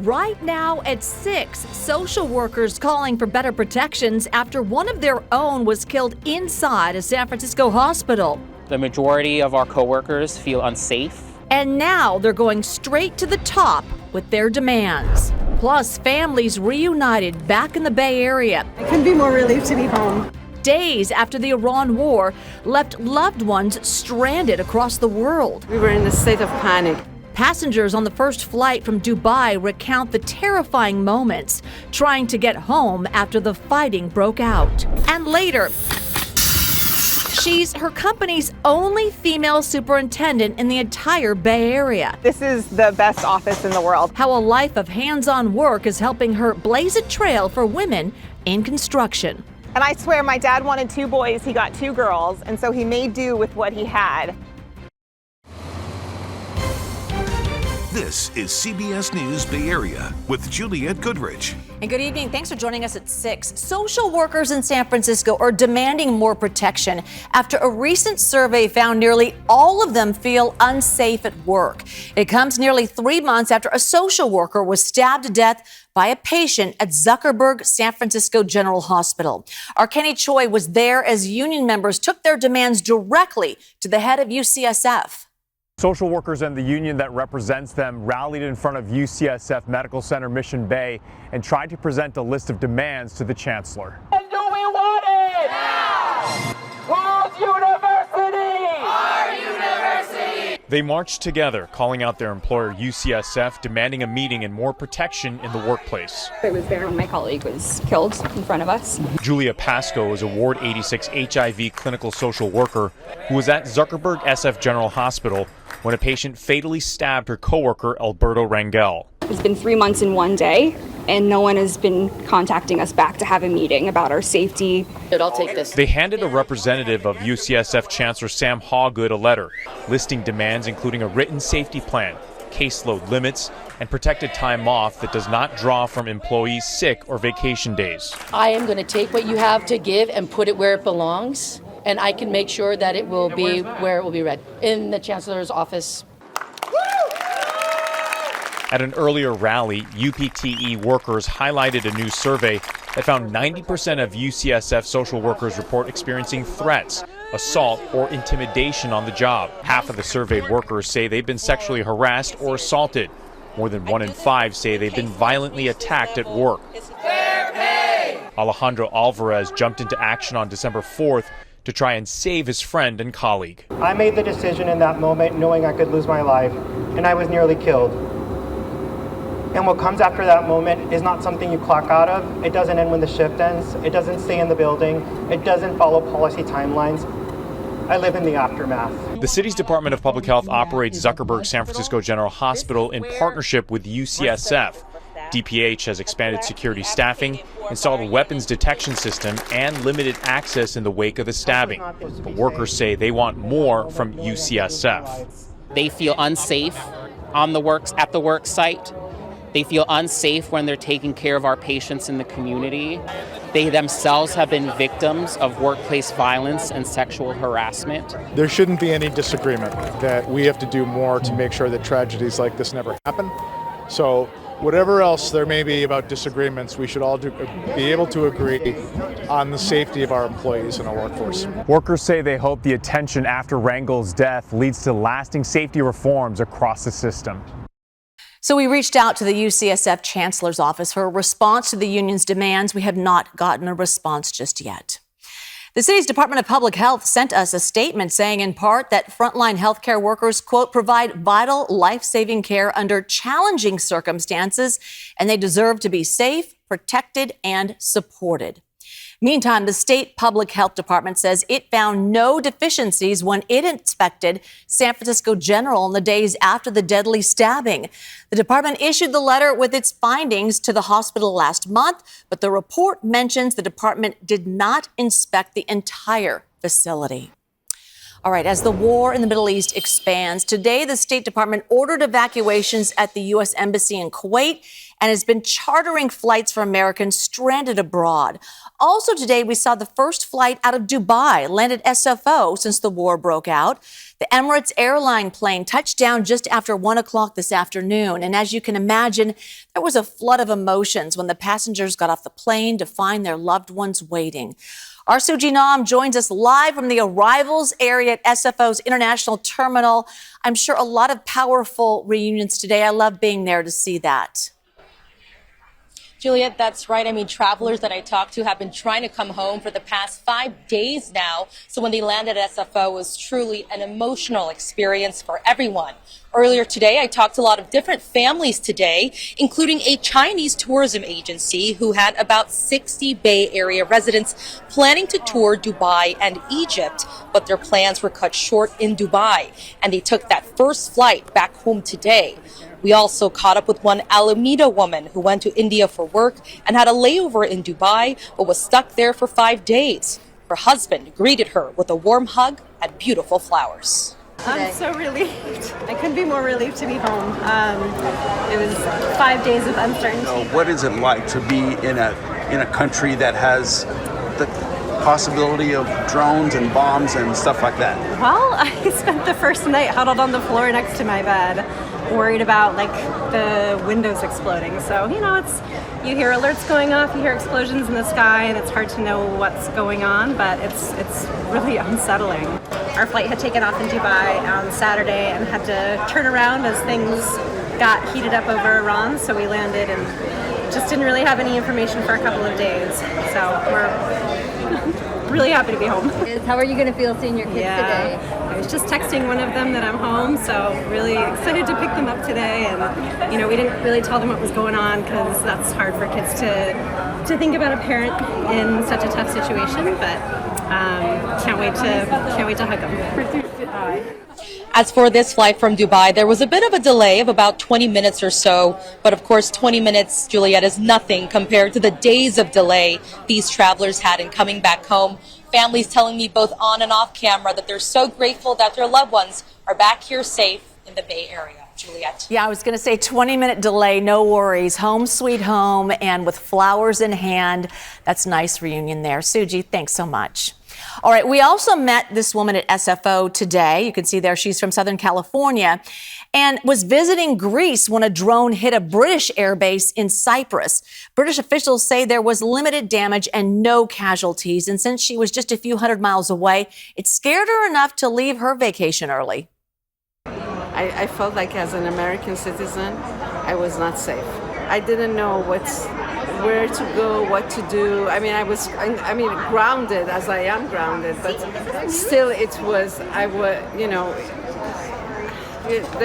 Right now at 6, social workers calling for better protections after one of their own was killed inside a San Francisco hospital. The majority of our coworkers feel unsafe. And now they're going straight to the top with their demands. Plus, families reunited back in the Bay Area. I couldn't be more relieved to be home. Days after the Iran war left loved ones stranded across the world. We were in a state of panic. Passengers on the first flight from Dubai recount the terrifying moments trying to get home after the fighting broke out. And later, she's her company's only female superintendent in the entire Bay Area. This is the best office in the world. How a life of hands-on work is helping her blaze a trail for women in construction. And I swear my dad wanted 2 boys, he got 2 girls, and so he made do with what he had. This is CBS News Bay Area with Juliette Goodrich. And good evening. Thanks for joining us at 6. Social workers in San Francisco are demanding more protection after a recent survey found nearly all of them feel unsafe at work. It comes nearly 3 months after a social worker was stabbed to death by a patient at Zuckerberg San Francisco General Hospital. Our Kenny Choi was there as union members took their demands directly to the head of UCSF. Social workers and the union that represents them rallied in front of UCSF Medical Center Mission Bay and tried to present a list of demands to the chancellor. And do we want it? Now! Whose university? Our university! They marched together, calling out their employer UCSF, demanding a meeting and more protection in the workplace. I was there when my colleague was killed in front of us. Julia Pasco is a Ward 86 HIV clinical social worker who was at Zuckerberg SF General Hospital when a patient fatally stabbed her coworker Alberto Rangel. It's been 3 months in one day, and no one has been contacting us back to have a meeting about our safety. I'll take this. They handed a representative of UCSF Chancellor Sam Hawgood a letter listing demands including a written safety plan, caseload limits, and protected time off that does not draw from employees' sick or vacation days. I am going to take what you have to give and put it where it belongs, and I can make sure that it will be where it will be read, in the chancellor's office. At an earlier rally, UPTE workers highlighted a new survey that found 90% of UCSF social workers report experiencing threats, assault, or intimidation on the job. Half of the surveyed workers say they've been sexually harassed or assaulted. More than 1 in 5 say they've been violently attacked at work. Fair pay! Alejandro Alvarez jumped into action on December 4th to try and save his friend and colleague. I made the decision in that moment knowing I could lose my life, and I was nearly killed. And what comes after that moment is not something you clock out of. It doesn't end when the shift ends. It doesn't stay in the building. It doesn't follow policy timelines. I live in the aftermath. The city's Department of Public Health operates Zuckerberg San Francisco General Hospital in partnership with UCSF. DPH has expanded security staffing, installed a weapons detection system, and limited access in the wake of the stabbing. But workers say they want more from UCSF. They feel unsafe at the work site. They feel unsafe when they're taking care of our patients in the community. They themselves have been victims of workplace violence and sexual harassment. There shouldn't be any disagreement that we have to do more to make sure that tragedies like this never happen. So whatever else there may be about disagreements, we should all be able to agree on the safety of our employees and our workforce. Workers say they hope the attention after Rangel's death leads to lasting safety reforms across the system. So we reached out to the UCSF Chancellor's office for a response to the union's demands. We have not gotten a response just yet. The city's Department of Public Health sent us a statement saying in part that frontline healthcare workers, quote, provide vital life-saving care under challenging circumstances, and they deserve to be safe, protected, and supported. Meantime, the state public health department says it found no deficiencies when it inspected San Francisco General in the days after the deadly stabbing. The department issued the letter with its findings to the hospital last month, but the report mentions the department did not inspect the entire facility. All right, as the war in the Middle East expands, today the State Department ordered evacuations at the U.S. Embassy in Kuwait and has been chartering flights for Americans stranded abroad. Also today, we saw the first flight out of Dubai land at SFO since the war broke out. The Emirates airline plane touched down just after 1 o'clock this afternoon. And as you can imagine, there was a flood of emotions when the passengers got off the plane to find their loved ones waiting. Our Suji Nam joins us live from the arrivals area at SFO's International Terminal. I'm sure a lot of powerful reunions today. I love being there to see that. Juliet, that's right. I mean, travelers that I talked to have been trying to come home for the past 5 days now. So when they landed at SFO, it was truly an emotional experience for everyone. Earlier today, I talked to a lot of different families today, including a Chinese tourism agency who had about 60 Bay Area residents planning to tour Dubai and Egypt, but their plans were cut short in Dubai, and they took that first flight back home today. We also caught up with one Alameda woman who went to India for work and had a layover in Dubai, but was stuck there for 5 days. Her husband greeted her with a warm hug and beautiful flowers. I'm so relieved. I couldn't be more relieved to be home. It was 5 days of uncertainty. What is it like to be in a country that has the possibility of drones and bombs and stuff like that? Well, I spent the first night huddled on the floor next to my bed, worried about the windows exploding. So, you hear alerts going off, you hear explosions in the sky, and it's hard to know what's going on, but it's really unsettling. Our flight had taken off in Dubai on Saturday and had to turn around as things got heated up over Iran, so we landed and just didn't really have any information for a couple of days. So we're really happy to be home. How are you going to feel seeing your kids today? I was just texting one of them that I'm home, so really excited to pick them up today. And we didn't really tell them what was going on because that's hard for kids to think about a parent in such a tough situation. But can't wait to hug them. As for this flight from Dubai, there was a bit of a delay of about 20 minutes or so. But of course, 20 minutes, Juliet, is nothing compared to the days of delay these travelers had in coming back home. Families telling me both on and off camera that they're so grateful that their loved ones are back here safe in the Bay Area. Juliet. Yeah, I was going to say 20-minute delay, no worries. Home sweet home and with flowers in hand. That's a nice reunion there. Suji, thanks so much. All right, we also met this woman at SFO today. You can see there she's from Southern California and was visiting Greece when a drone hit a British airbase in Cyprus. British officials say there was limited damage and no casualties. And since she was just a few hundred miles away, it scared her enough to leave her vacation early. I felt like as an American citizen, I was not safe. I didn't know where to go, what to do. I mean, I was grounded as I am grounded, but still they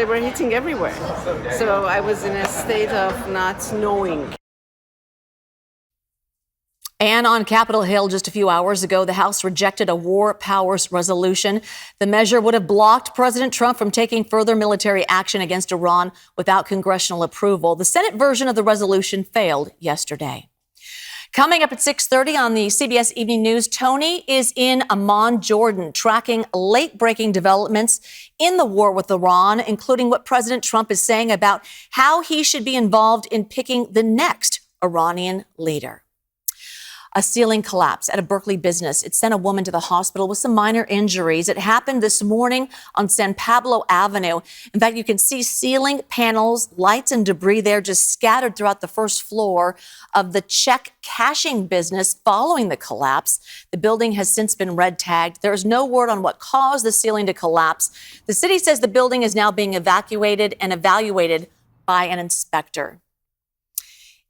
were hitting everywhere. So I was in a state of not knowing. And on Capitol Hill just a few hours ago, the House rejected a war powers resolution. The measure would have blocked President Trump from taking further military action against Iran without congressional approval. The Senate version of the resolution failed yesterday. Coming up at 6:30 on the CBS Evening News, Tony is in Amman, Jordan, tracking late-breaking developments in the war with Iran, including what President Trump is saying about how he should be involved in picking the next Iranian leader. A ceiling collapse at a Berkeley business. It sent a woman to the hospital with some minor injuries. It happened this morning on San Pablo Avenue. In fact, you can see ceiling panels, lights, and debris there just scattered throughout the first floor of the check cashing business following the collapse. The building has since been red tagged. There is no word on what caused the ceiling to collapse. The city says the building is now being evacuated and evaluated by an inspector.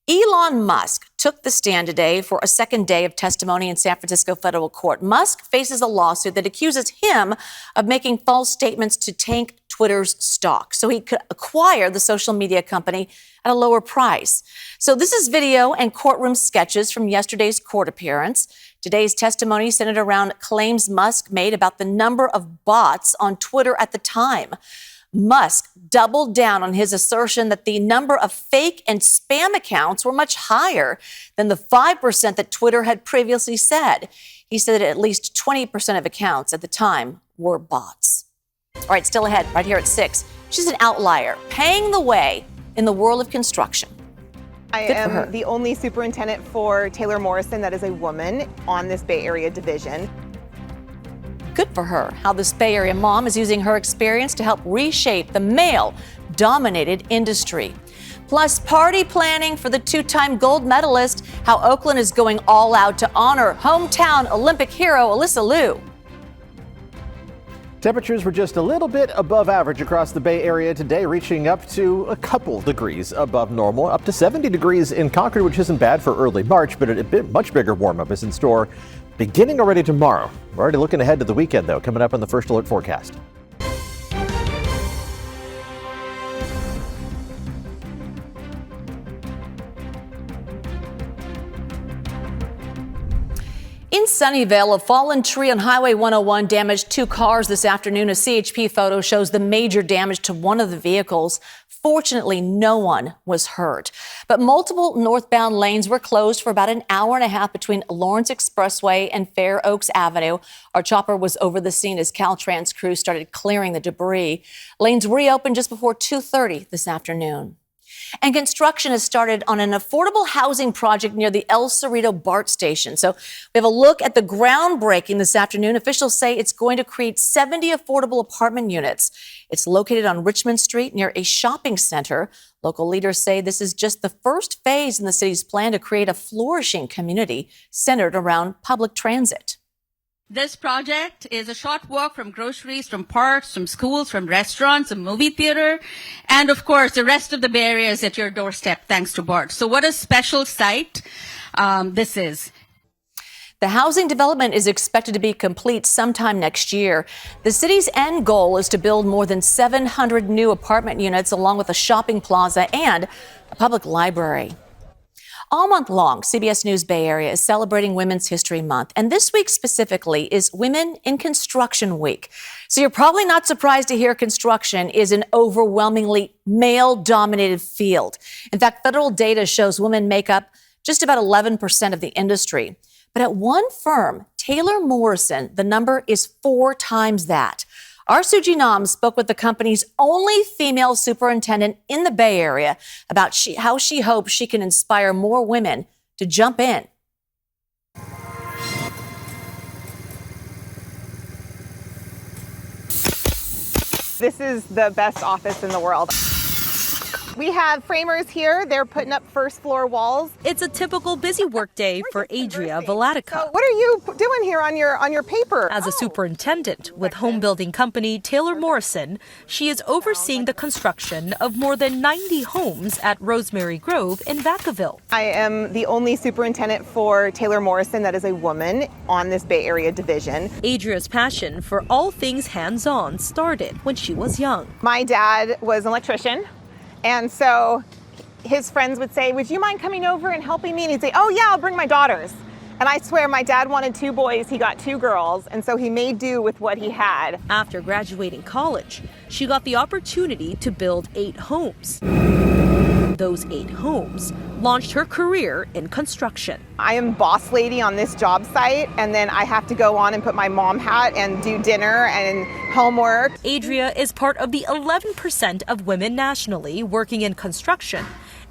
Elon Musk took the stand today for a second day of testimony in San Francisco federal court. Musk faces a lawsuit that accuses him of making false statements to tank Twitter's stock so he could acquire the social media company at a lower price. So this is video and courtroom sketches from yesterday's court appearance. Today's testimony centered around claims Musk made about the number of bots on Twitter at the time. Musk doubled down on his assertion that the number of fake and spam accounts were much higher than the 5% that Twitter had previously said. He said that at least 20% of accounts at the time were bots. All right, still ahead, right here at 6. She's an outlier, paving the way in the world of construction. I am the only superintendent for Taylor Morrison that is a woman on this Bay Area division. Good for her. How this Bay Area mom is using her experience to help reshape the male-dominated industry. Plus, party planning for the 2-time gold medalist, how Oakland is going all out to honor hometown Olympic hero Alyssa Liu. Temperatures were just a little bit above average across the Bay Area today, reaching up to a couple degrees above normal, up to 70 degrees in Concord, which isn't bad for early March, but much bigger warm-up is in store beginning already tomorrow. We're already looking ahead to the weekend, though, coming up on the First Alert forecast. In Sunnyvale, a fallen tree on Highway 101 damaged 2 cars this afternoon. A CHP photo shows the major damage to one of the vehicles. Fortunately, no one was hurt. But multiple northbound lanes were closed for about an hour and a half between Lawrence Expressway and Fair Oaks Avenue. Our chopper was over the scene as Caltrans crews started clearing the debris. Lanes reopened just before 2:30 this afternoon. And construction has started on an affordable housing project near the El Cerrito BART station. So we have a look at the groundbreaking this afternoon. Officials say it's going to create 70 affordable apartment units. It's located on Richmond Street near a shopping center. Local leaders say this is just the first phase in the city's plan to create a flourishing community centered around public transit. This project is a short walk from groceries, from parks, from schools, from restaurants, a movie theater, and of course the rest of the Bay Area is at your doorstep thanks to BART. So what a special site this is. The housing development is expected to be complete sometime next year. The city's end goal is to build more than 700 new apartment units along with a shopping plaza and a public library. All month long, CBS News Bay Area is celebrating Women's History Month, and this week specifically is Women in Construction Week. So you're probably not surprised to hear construction is an overwhelmingly male-dominated field. In fact, federal data shows women make up just about 11% of the industry. But at one firm, Taylor Morrison, the number is 4 times that. Our Suji Nam spoke with the company's only female superintendent in the Bay Area about how she hopes she can inspire more women to jump in. This is the best office in the world. We have framers here. They're putting up first floor walls. It's a typical busy workday for Adria Valatica. So what are you doing here on your paper? As a superintendent with home building company Taylor Morrison, she is overseeing the construction of more than 90 homes at Rosemary Grove in Vacaville. I am the only superintendent for Taylor Morrison that is a woman on this Bay Area division. Adria's passion for all things hands-on started when she was young. My dad was an electrician. And so his friends would say, would you mind coming over and helping me? And he'd say, oh yeah, I'll bring my daughters. And I swear my dad wanted 2 boys, he got 2 girls. And so he made do with what he had. After graduating college, she got the opportunity to build 8 homes. Those 8 homes launched her career in construction. I am boss lady on this job site, and then I have to go on and put my mom hat and do dinner and homework. Adria is part of the 11% of women nationally working in construction,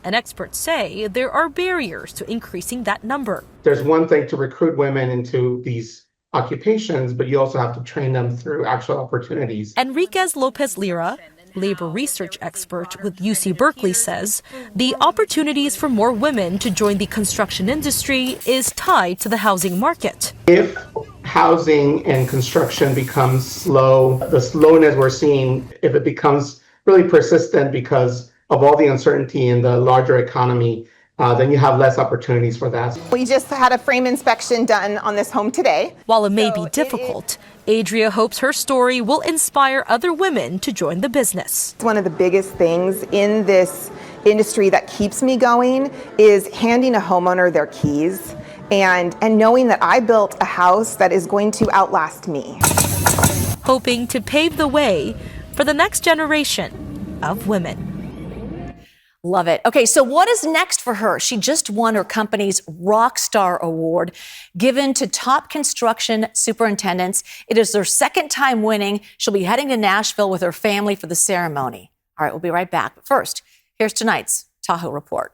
and experts say there are barriers to increasing that number. There's one thing to recruit women into these occupations, but you also have to train them through actual opportunities. Enriquez Lopez Lira, labor research expert with UC Berkeley, says the opportunities for more women to join the construction industry is tied to the housing market. If housing and construction becomes slow, the slowness we're seeing, if it becomes really persistent because of all the uncertainty in the larger economy, then you have less opportunities for that. We just had a frame inspection done on this home today. While it may be difficult, Adria hopes her story will inspire other women to join the business. One of the biggest things in this industry that keeps me going is handing a homeowner their keys and knowing that I built a house that is going to outlast me. Hoping to pave the way for the next generation of women. Love it. Okay, so what is next for her? She just won her company's Rockstar Award, given to top construction superintendents. It is her second time winning. She'll be heading to Nashville with her family for the ceremony. All right, we'll be right back. But first, here's tonight's Tahoe Report.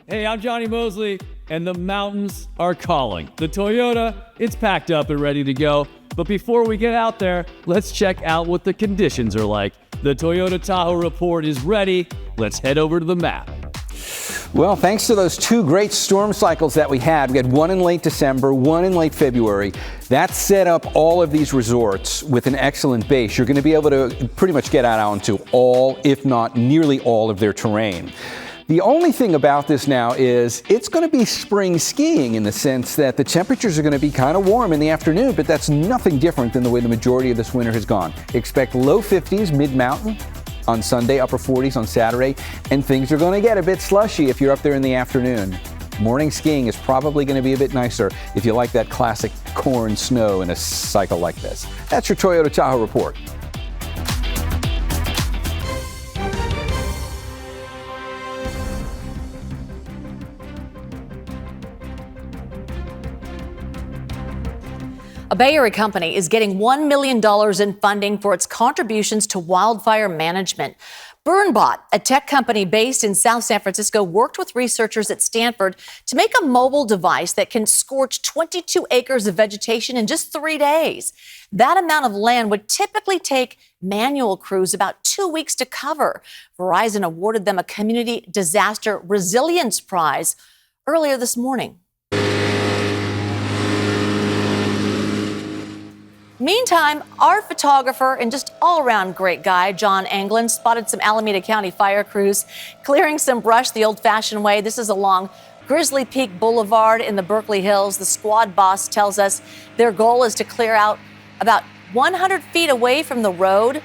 Hey, I'm Johnny Mosley, and the mountains are calling. The Toyota, it's packed up and ready to go. But before we get out there, let's check out what the conditions are like. The Toyota Tahoe Report is ready. Let's head over to the map. Well, thanks to those two great storm cycles that we had one in late December, one in late February, that set up all of these resorts with an excellent base. You're going to be able to pretty much get out onto all, if not nearly all, of their terrain. The only thing about this now is it's going to be spring skiing in the sense that the temperatures are going to be kind of warm in the afternoon, but that's nothing different than the way the majority of this winter has gone. Expect low 50s mid-mountain on Sunday, upper 40s on Saturday, and things are going to get a bit slushy if you're up there in the afternoon. Morning skiing is probably going to be a bit nicer if you like that classic corn snow in a cycle like this. That's your Toyota Tahoe Report. A Bay Area company is getting $1 million in funding for its contributions to wildfire management. BurnBot, a tech company based in South San Francisco, worked with researchers at Stanford to make a mobile device that can scorch 22 acres of vegetation in just 3 days. That amount of land would typically take manual crews about 2 weeks to cover. Verizon awarded them a Community Disaster Resilience Prize earlier this morning. Meantime, our photographer and just all-around great guy, John Anglin, spotted some Alameda County fire crews clearing some brush the old-fashioned way. This is along Grizzly Peak Boulevard in the Berkeley Hills. The squad boss tells us their goal is to clear out about 100 feet away from the road.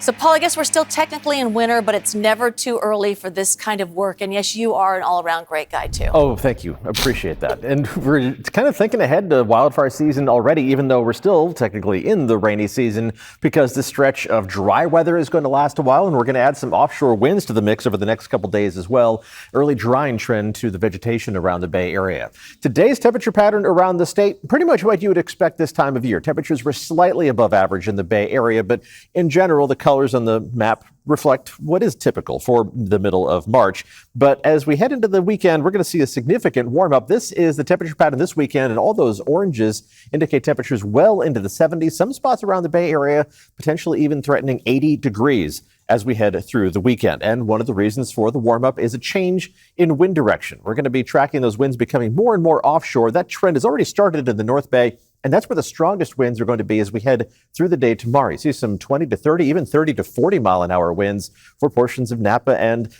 So, Paul, I guess we're still technically in winter, but it's never too early for this kind of work. And yes, you are an all-around great guy, too. Oh, thank you. Appreciate that. And we're kind of thinking ahead to wildfire season already, even though we're still technically in the rainy season, because this stretch of dry weather is going to last a while, and we're going to add some offshore winds to the mix over the next couple days as well. Early drying trend to the vegetation around the Bay Area. Today's temperature pattern around the state, pretty much what you would expect this time of year. Temperatures were slightly above average in the Bay Area, but in general, the colors on the map reflect what is typical for the middle of March. But as we head into the weekend, we're going to see a significant warm up. This is the temperature pattern this weekend, and all those oranges indicate temperatures well into the 70s. Some spots around the Bay Area potentially even threatening 80 degrees as we head through the weekend. And one of the reasons for the warm up is a change in wind direction. We're going to be tracking those winds becoming more and more offshore. That trend has already started in the North Bay. And that's where the strongest winds are going to be as we head through the day tomorrow. You see some 20 to 30, even 30 to 40 mile an hour winds for portions of Napa and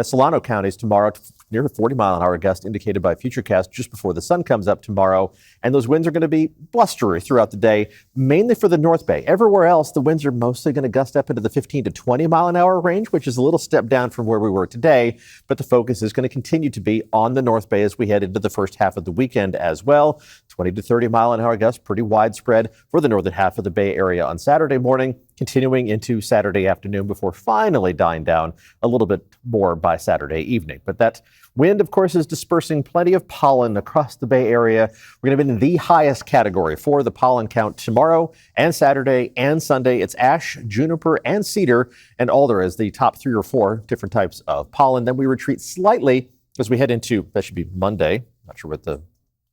Solano counties tomorrow. Near a 40 mile an hour gust indicated by Futurecast just before the sun comes up tomorrow. And those winds are going to be blustery throughout the day, mainly for the North Bay. Everywhere else, the winds are mostly going to gust up into the 15 to 20 mile an hour range, which is a little step down from where we were today. But the focus is going to continue to be on the North Bay as we head into the first half of the weekend as well. 20 to 30 mile an hour gusts, pretty widespread for the northern half of the Bay Area on Saturday morning, continuing into Saturday afternoon before finally dying down a little bit more by Saturday evening. But that wind, of course, is dispersing plenty of pollen across the Bay Area. We're going to be in the highest category for the pollen count tomorrow and Saturday and Sunday. It's ash, juniper, and cedar, and alder as the top 3 or 4 different types of pollen. Then we retreat slightly as we head into, that should be Monday. Not sure what the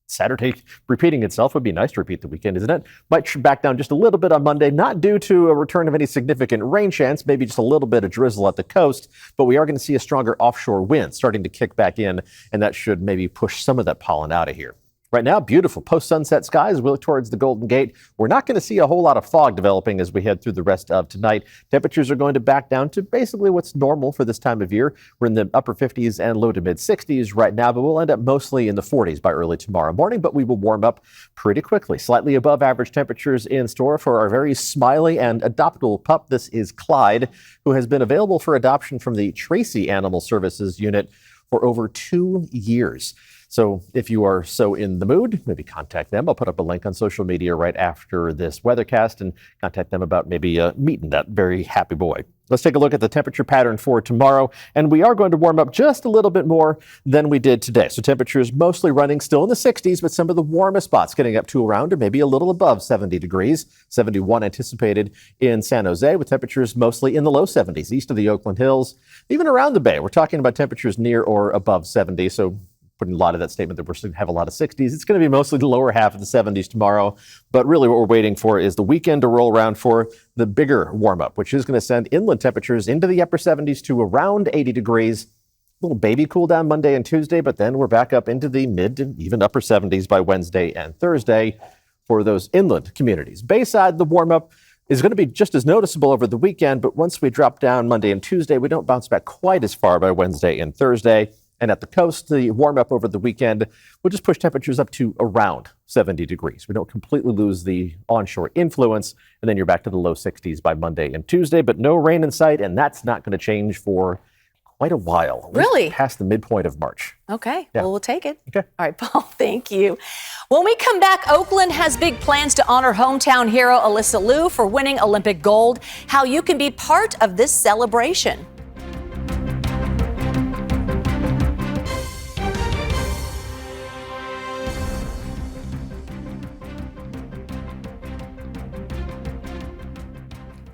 Saturday repeating itself would be nice to repeat the weekend, isn't it? Might back down just a little bit on Monday, not due to a return of any significant rain chance, maybe just a little bit of drizzle at the coast, but we are going to see a stronger offshore wind starting to kick back in, and that should maybe push some of that pollen out of here. Right now, beautiful post-sunset skies. We look towards the Golden Gate. We're not going to see a whole lot of fog developing as we head through the rest of tonight. Temperatures are going to back down to basically what's normal for this time of year. We're in the upper 50s and low to mid 60s right now, but we'll end up mostly in the 40s by early tomorrow morning, but we will warm up pretty quickly. Slightly above average temperatures in store for our very smiley and adoptable pup. This is Clyde, who has been available for adoption from the Tracy Animal Services Unit for over 2 years. So if you are so in the mood, maybe contact them. I'll put up a link on social media right after this weathercast and contact them about maybe meeting that very happy boy. Let's take a look at the temperature pattern for tomorrow. And we are going to warm up just a little bit more than we did today. So temperatures mostly running still in the 60s, but some of the warmest spots getting up to around or maybe a little above 70 degrees. 71 anticipated in San Jose, with temperatures mostly in the low 70s east of the Oakland Hills. Even around the Bay, we're talking about temperatures near or above 70. So putting a lot of that statement that we're going to have a lot of 60s. It's going to be mostly the lower half of the 70s tomorrow. But really what we're waiting for is the weekend to roll around for the bigger warm up, which is going to send inland temperatures into the upper 70s to around 80 degrees. A little baby cool down Monday and Tuesday, but then we're back up into the mid and even upper 70s by Wednesday and Thursday for those inland communities. Bayside, the warm up is going to be just as noticeable over the weekend, but once we drop down Monday and Tuesday, we don't bounce back quite as far by Wednesday and Thursday. And at the coast, the warm up over the weekend will just push temperatures up to around 70 degrees. We don't completely lose the onshore influence, and then you're back to the low 60s by Monday and Tuesday, but no rain in sight, and that's not going to change for quite a while. Really? Past the midpoint of March. Okay, Yeah. well, we'll take it. Okay. All right, Paul, thank you. When we come back, Oakland has big plans to honor hometown hero Alyssa Liu for winning Olympic gold. How you can be part of this celebration.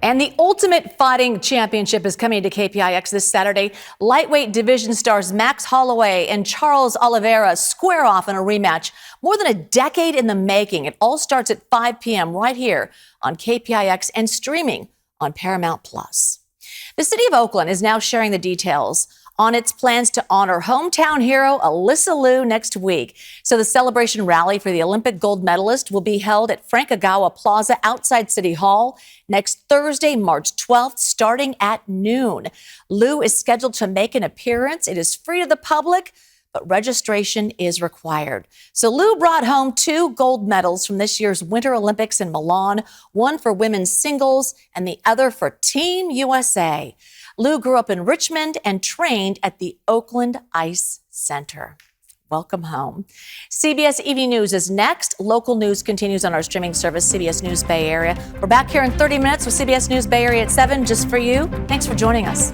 And the Ultimate Fighting Championship is coming to KPIX this Saturday. Lightweight division stars Max Holloway and Charles Oliveira square off in a rematch. More than a decade in the making. It all starts at 5 p.m. right here on KPIX and streaming on Paramount+. The city of Oakland is now sharing the details on its plans to honor hometown hero Alyssa Liu next week. So the celebration rally for the Olympic gold medalist will be held at Frank Ogawa Plaza outside City Hall next Thursday, March 12th, starting at noon. Liu is scheduled to make an appearance. It is free to the public, but registration is required. So Liu brought home 2 gold medals from this year's Winter Olympics in Milan, one for women's singles and the other for Team USA. Liu grew up in Richmond and trained at the Oakland Ice Center. Welcome home. CBS Evening News is next. Local news continues on our streaming service, CBS News Bay Area. We're back here in 30 minutes with CBS News Bay Area at 7 just for you. Thanks for joining us.